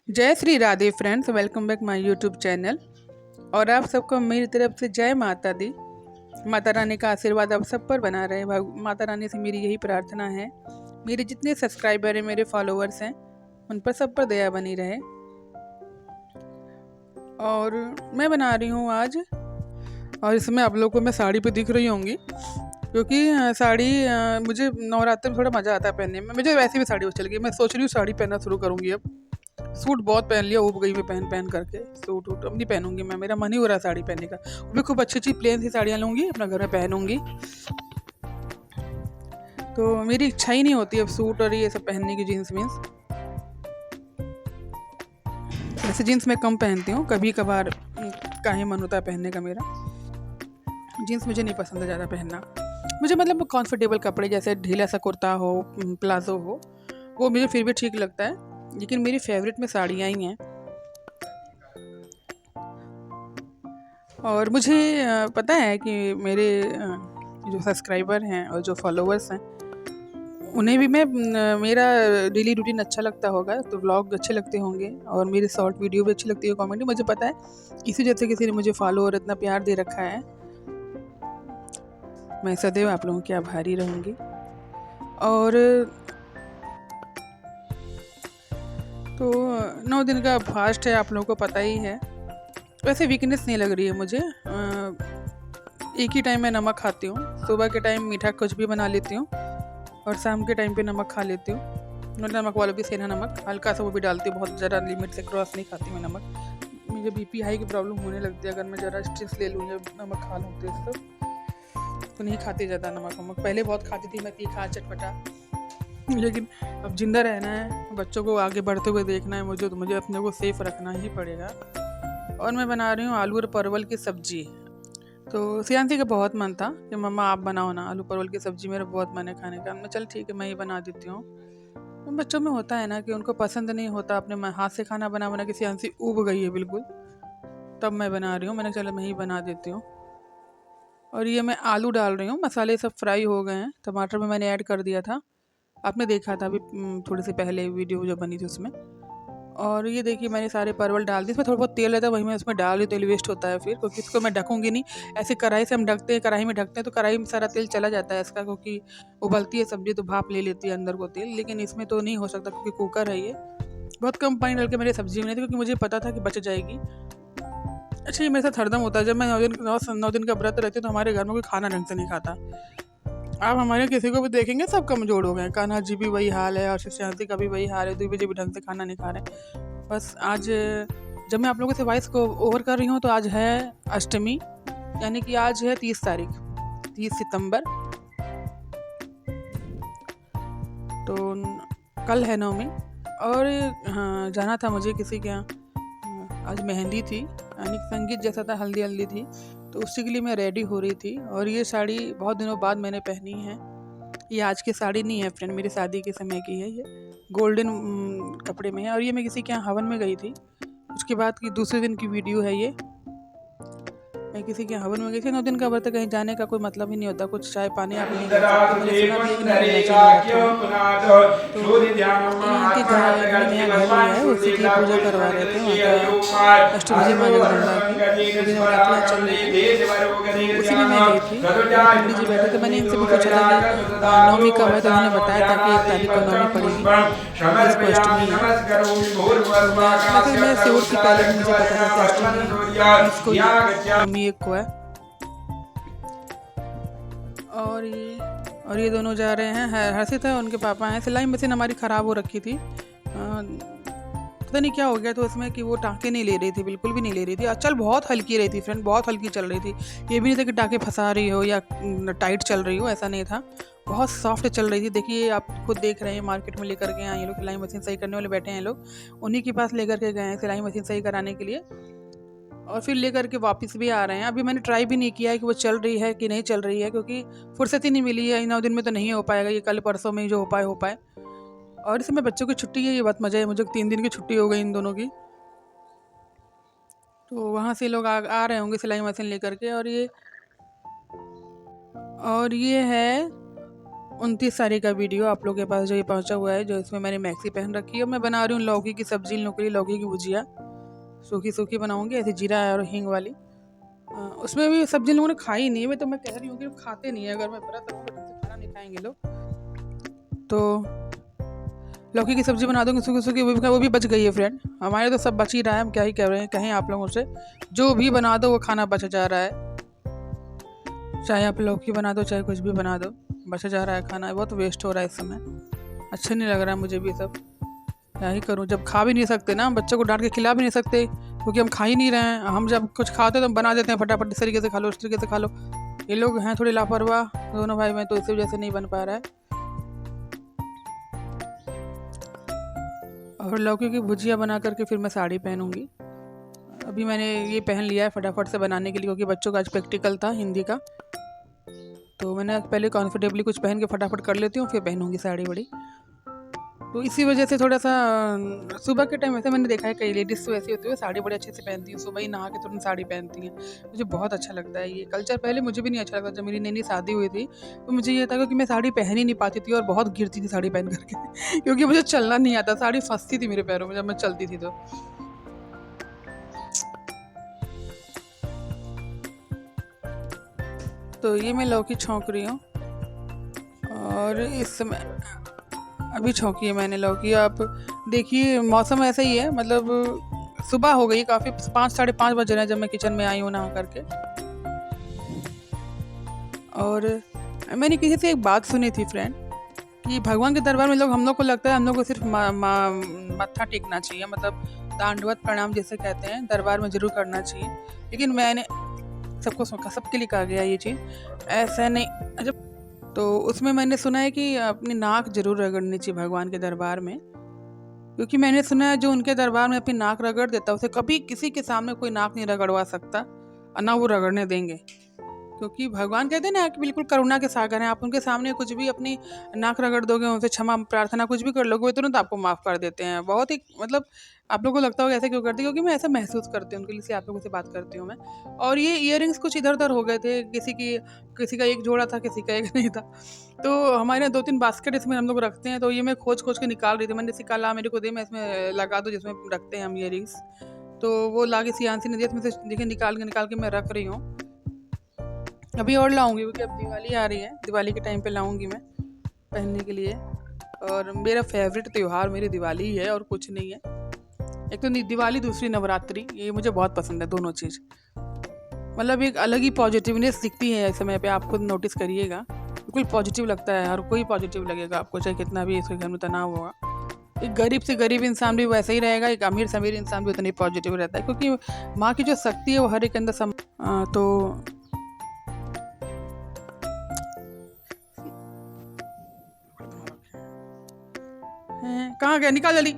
जय Shri Radhe friends, welcome back my YouTube channel. और आप सबको मेरी तरफ से जय माता दी। माता रानी का आशीर्वाद आप सब पर बना रहे। माता रानी से मेरी यही प्रार्थना है, मेरे जितने सब्सक्राइबर हैं, मेरे फॉलोअर्स हैं, उन पर सब पर दया बनी रहे। और मैं बना रही हूँ आज, और इसमें आप लोगों को मैं साड़ी पे दिख रही होंगी, क्योंकि साड़ी मुझे नवरात्र में थोड़ा मज़ा आता है पहनने में। मुझे वैसे भी साड़ी चल गई, मैं सोच रही हूँ साड़ी पहनना शुरू करूँगी अब। सूट बहुत पहन लिया, उब गई मैं पहन पहन करके। सूट वूट अब नहीं पहनूंगी मैं, मेरा मन ही हो रहा है साड़ी पहनने का। वो भी खूब अच्छी अच्छी प्लेन सी साड़ियाँ लूँगी, अपना घर में पहनूंगी। तो मेरी इच्छा ही नहीं होती अब सूट और ये सब पहनने की, जीन्स वीन्स। वैसे जीन्स मैं कम पहनती हूँ, कभी कभार का ही मन होता है पहनने का मेरा। जीन्स मुझे नहीं पसंद है ज़्यादा पहनना। मुझे मतलब कंफर्टेबल कपड़े, जैसे ढीला सा कुर्ता हो, प्लाजो हो, वो मुझे फिर भी ठीक लगता है। लेकिन मेरी फेवरेट में साड़ियाँ ही हैं। और मुझे पता है कि मेरे जो सब्सक्राइबर हैं और जो फॉलोअर्स हैं, उन्हें भी मेरा डेली रूटीन अच्छा लगता होगा, तो व्लॉग अच्छे लगते होंगे और मेरी शॉर्ट वीडियो भी अच्छी लगती है, कॉमेडी। मुझे पता है इसी जैसे किसी ने मुझे फॉलो और इतना प्यार दे रखा है। मैं सदैव आप लोगों की आभारी रहूँगी। और तो 9 दिन का फास्ट है, आप लोगों को पता ही है। वैसे वीकनेस नहीं लग रही है मुझे। एक ही टाइम मैं नमक खाती हूँ। सुबह के टाइम मीठा कुछ भी बना लेती हूँ, और शाम के टाइम पे नमक खा लेती हूँ। नमक वाला भी सेंधा नमक हल्का सा वो भी डालती हूँ, बहुत ज़्यादा लिमिट से क्रॉस नहीं खाती मैं नमक। मुझे बीपी हाई की प्रॉब्लम होने लगती है अगर मैं ज़रा स्ट्रेस ले लूँ या नमक खा लूँ तो इस सब। तो नहीं खाती ज़्यादा नमक वमक। पहले बहुत खाती थी मैं, तीखा चटपटा। लेकिन अब जिंदा रहना है, बच्चों को आगे बढ़ते हुए देखना है मुझे, तो मुझे अपने को सेफ रखना ही पड़ेगा। और मैं बना रही हूँ आलू और परवल की सब्जी। तो सियांसी का बहुत मन था कि मम्मा आप बनाओ ना आलू परवल की सब्जी, मेरा बहुत मन है खाने का। मैं चल ठीक है, मैं ही बना देती हूँ। तो बच्चों में होता है ना कि उनको पसंद नहीं होता, अपने हाथ से खाना बना बना के सियांसी उब गई है बिल्कुल। तब मैं बना रही हूँ, मैंने चलो मैं ही बना देती हूँ। और ये मैं आलू डाल रही हूँ, मसाले सब फ्राई हो गए हैं। टमाटर में मैंने ऐड कर दिया था, आपने देखा था अभी थोड़ी सी पहले वीडियो जो बनी थी उसमें। और ये देखिए मैंने सारे परवल डाल दिए। इसमें थोड़ा बहुत तेल रहता है, वही मैं उसमें डाल दी, तेल वेस्ट होता है फिर, क्योंकि इसको मैं ढकूंगी नहीं। ऐसे कढ़ाई से हम ढकते हैं, कढ़ाई में ढकते हैं तो कढ़ाई में सारा तेल चला जाता है इसका, क्योंकि उबलती है सब्जी तो भाप ले लेती है अंदर को तेल। लेकिन इसमें तो नहीं हो सकता क्योंकि कुकर है ये। बहुत कम पानी डाल के मेरी सब्जी बनी थी, क्योंकि मुझे पता था कि बच जाएगी। अच्छा, ये मेरे साथ हरदम होता है, जब मैं 9 दिन का व्रत रहती हूँ तो हमारे घर में कोई खाना ढंग से नहीं खाता। आप हमारे किसी को भी देखेंगे सब कमजोर हो गए। कान्हा जी भी वही हाल है, और शांति का भी वही हाल है, दूबी जी भी ढंग से खाना नहीं खा रहे। बस आज जब मैं आप लोगों से वॉइस को ओवर कर रही हूँ तो आज है अष्टमी, यानी कि आज है 30 तारीख, 30 सितंबर। तो कल है नवमी। और हाँ, जाना था मुझे किसी के यहाँ। आज मेहंदी थी, यानी संगीत जैसा था, हल्दी हल्दी थी, तो उसी के लिए मैं रेडी हो रही थी। और ये साड़ी बहुत दिनों बाद मैंने पहनी है। ये आज की साड़ी नहीं है फ्रेंड, मेरी शादी के समय की है। ये गोल्डन कपड़े में है, और ये मैं किसी के यहाँ हवन में गई थी, उसके बाद की दूसरे दिन की वीडियो है ये। मैं किसी के हवन में गई थी। 9 दिन का व्रत कहीं जाने का कोई मतलब ही नहीं होता, कुछ चाय पानी आप नहीं कर सकते। मैंने सुना भी है कि नहीं करना चाहिए नवरात्रों में। तो यहाँ के घर नया घर लिया है, उसी की पूजा करवा रहे थे माता अष्टभुजी माँ जगदम्बा की। अभी नवरात्रियाँ चल रही थी, तो उसी में मैं गई थी। और पंडित जी बैठे थे, मैंने इनसे भी पूछा था कि नवमी कब है, तो उन्होंने बताया था कि 1 तारीख को नवमी पड़ेगी, 30 को अष्टमी है। तो मैं श्योर थी, पहले भी मुझे पता था कि अष्टमी 30 को ही नवमी 1 को है। और ये दोनों जा रहे हैं। हर्षित है, उनके पापा हैं। सिलाई मशीन हमारी ख़राब हो रखी थी, पता नहीं क्या हो गया तो उसमें कि वो टाँके नहीं ले रही थी, बिल्कुल भी नहीं ले रही थी। चल बहुत हल्की रही थी फ्रेंड, बहुत हल्की चल रही थी। ये भी नहीं था कि टाँके फंसा रही हो या टाइट चल रही हो, ऐसा नहीं था। बहुत सॉफ्ट चल रही थी। देखिए आप खुद देख रहे हैं, मार्केट में लेकर के आए ये लोग, सिलाई मशीन सही करने वाले बैठे हैं लोग, उन्हीं के पास लेकर के गए हैं सिलाई मशीन सही कराने के लिए। और फिर लेकर के वापस भी आ रहे हैं। अभी मैंने ट्राई भी नहीं किया है कि वो चल रही है कि नहीं चल रही है, क्योंकि फुर्सत ही नहीं मिली है। 9 दिन में तो नहीं हो पाएगा, ये कल परसों में ही जो हो पाए। और इस समय बच्चों की छुट्टी है, ये बहुत मज़ा है मुझे। 3 दिन की छुट्टी हो गई इन दोनों की। तो वहाँ से लोग आ रहे होंगे सिलाई मशीन लेकर के। और ये है 29 तारीख का वीडियो आप लोगों के पास जो ये पहुंचा हुआ है, जो इसमें मैंने मैक्सी पहन रखी है। मैं बना रही हूँ लौकी की सब्जी, लौकी की भुजिया, सूखी सूखी बनाऊंगी ऐसे जीरा और हींग वाली। उसमें भी सब्जी लोगों ने खाई नहीं है, तो मैं कह रही हूँ कि खाते नहीं है। अगर मैं व्रत रखूँगा ढंग से खाना नहीं खाएंगे लोग, तो लौकी की सब्जी बना दूंगी सूखी सूखी, वो भी बच गई है फ्रेंड। हमारे तो सब बच ही रहा है, हम क्या ही कह रहे हैं, कहें आप लोगों से। जो भी बना दो वो खाना बच जा रहा है, चाहे आप लौकी बना दो चाहे कुछ भी बना दो, बच जा रहा है खाना। बहुत वेस्ट हो रहा है इस समय, अच्छा नहीं लग रहा है मुझे भी सब। क्या ही करूँ, जब खा भी नहीं सकते ना, हम बच्चों को डांट के खिला भी नहीं सकते क्योंकि हम खा ही नहीं रहे हैं। हम जब कुछ खाते तो हम बना देते हैं फटाफट, इस तरीके से खा लो उस तरीके से खा लो। ये लोग हैं थोड़े लापरवाह दोनों भाई में, तो इसी वजह से नहीं बन पा रहा है। और लौकी की भुजिया बना करके फिर मैं साड़ी पहनूंगी। अभी मैंने ये पहन लिया है फटाफट से बनाने के लिए, क्योंकि बच्चों का आज प्रैक्टिकल था हिंदी का, तो मैंने पहले कंफर्टेबली कुछ पहन के फटाफट कर लेती हूँ, फिर पहनूंगी साड़ी बड़ी। तो इसी वजह से थोड़ा सा सुबह के टाइम ऐसे मैंने देखा है, कई लेडीज़ तो ऐसी होती है साड़ी बड़ी अच्छे से पहनती हैं, सुबह ही नहा के तुरंत साड़ी पहनती हैं। मुझे बहुत अच्छा लगता है ये कल्चर। पहले मुझे भी नहीं अच्छा लगता, जब मेरी नई नई शादी हुई थी तो मुझे ये था कि मैं साड़ी पहन ही नहीं पाती थी और बहुत गिरती थी साड़ी पहन करके क्योंकि मुझे चलना नहीं आता, साड़ी फंसती थी मेरे पैरों में जब मैं चलती थी। तो ये मैं लौकी छौंक रही हूँ, और इस समय अभी छौंकी है मैंने लौकी। आप देखिए मौसम ऐसा ही है, मतलब सुबह हो गई काफ़ी, 5 साढ़े 5 बज रहे हैं जब मैं किचन में आई हूँ नहा करके। और मैंने किसी से एक बात सुनी थी फ्रेंड, कि भगवान के दरबार में हम लोग को लगता है हम लोग को सिर्फ मत्था टेकना चाहिए, मतलब दांडवत प्रणाम जैसे कहते हैं दरबार में जरूर करना चाहिए। लेकिन मैंने सबके लिए कहा गया ये चीज़, ऐसा नहीं। जब तो उसमें मैंने सुना है कि अपनी नाक जरूर रगड़नी चाहिए भगवान के दरबार में, क्योंकि मैंने सुना है जो उनके दरबार में अपनी नाक रगड़ देता है उसे कभी किसी के सामने कोई नाक नहीं रगड़वा सकता, और ना वो रगड़ने देंगे। क्योंकि भगवान कहते हैं ना कि बिल्कुल करुणा के सागर हैं, आप उनके सामने कुछ भी अपनी नाक रगड़ दोगे, उनसे क्षमा प्रार्थना कुछ भी कर लोगे, वो तुरंत आपको माफ़ कर देते हैं। बहुत ही मतलब आप लोगों को लगता होगा ऐसे क्यों करते हैं, क्योंकि मैं ऐसा महसूस करती हूँ, उनके लिए आप लोगों से बात करती हूँ मैं। और ये इयररिंग्स कुछ इधर उधर हो गए थे, किसी का एक जोड़ा था, किसी का एक नहीं था। तो हमारे यहाँ 2-3 बास्केट इसमें हम लोग रखते हैं, तो ये मैं खोज खोज के निकाल रही थी। मैंने सिकाला मेरे को दे, मैं इसमें लगा दो जिसमें रखते हैं हम इयररिंग्स। तो वो ला के सियांसी ने दिया, इसमें से देखिए निकाल के मैं रख रही हूँ। अभी और लाऊंगी क्योंकि अब दिवाली आ रही है, दिवाली के टाइम पे लाऊंगी मैं पहनने के लिए। और मेरा फेवरेट त्यौहार मेरी दिवाली ही है और कुछ नहीं है। एक तो दिवाली, दूसरी नवरात्रि, ये मुझे बहुत पसंद है दोनों चीज़। मतलब एक अलग ही पॉजिटिवनेस दिखती है इस समय पे, आप खुद नोटिस करिएगा, बिल्कुल पॉजिटिव लगता है। हर कोई पॉजिटिव लगेगा आपको, चाहे कितना भी इसके घर में तनाव होगा। एक गरीब से गरीब इंसान भी वैसा ही रहेगा, एक अमीर से अमीर इंसान भी उतना ही पॉजिटिव रहता है, क्योंकि माँ की जो शक्ति है वो हर एक अंदर तो कहाँ गया, निकाल जल्दी।